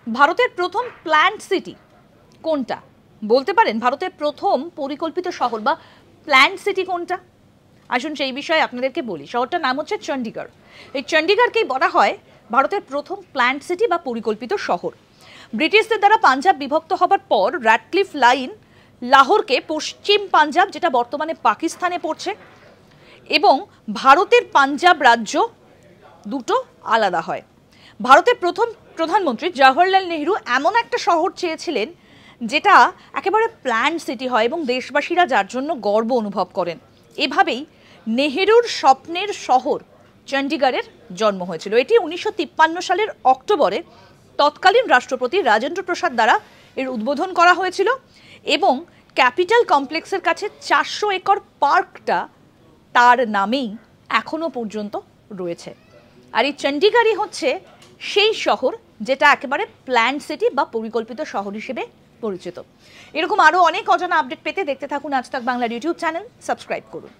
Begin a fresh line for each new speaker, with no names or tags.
ভারতের প্রথম planned city কোনটা? বলতে পারেন ভারতের প্রথম পরিকল্পিত শহর বা প্ল্যান্ড সিটি কোনটা? আসুন সেই বিষয়ে আপনাদেরকে বলি। শহরটার নাম হচ্ছে চণ্ডীগড়। এই চণ্ডীগড়কেই বলা হয় ভারতের প্রথম প্ল্যান্ড সিটি বা পরিকল্পিত শহর। ব্রিটিশদের দ্বারা পাঞ্জাব বিভক্ত হবার পর র্যাডক্লিফ লাইন লাহোরকে পশ্চিম পাঞ্জাব, যেটা বর্তমানে পাকিস্তানে পড়ছে, এবং ভারতের পাঞ্জাব রাজ্য দুটো আলাদা হয়। ভারতের প্রথম প্রধানমন্ত্রী জওহরলাল নেহরু এমন একটা শহর চেয়েছিলেন যেটা একেবারে প্ল্যান্ড সিটি হয় এবং দেশবাসীরা যার জন্য গর্ব অনুভব করেন। এভাবেই নেহেরুর স্বপ্নের শহর চণ্ডীগড়ের জন্ম হয়েছিল। এটি 1953 সালের অক্টোবরে তৎকালীন রাষ্ট্রপতি রাজেন্দ্র প্রসাদ দ্বারা এর উদ্বোধন করা হয়েছিল এবং ক্যাপিটাল কমপ্লেক্সের কাছে 400 একর পার্কটা তার নামেই এখনো পর্যন্ত রয়েছে। আর এই চণ্ডীগড়ই হচ্ছে সেই শহর যেটা একেবারে প্ল্যান্ড সিটি বা পরিকল্পিত শহর হিসেবে পরিচিত। এরকম আরও অনেক অজানা আপডেট পেতে দেখতে থাকুন আজ তাক বাংলার ইউটিউব চ্যানেল, সাবস্ক্রাইব করুন।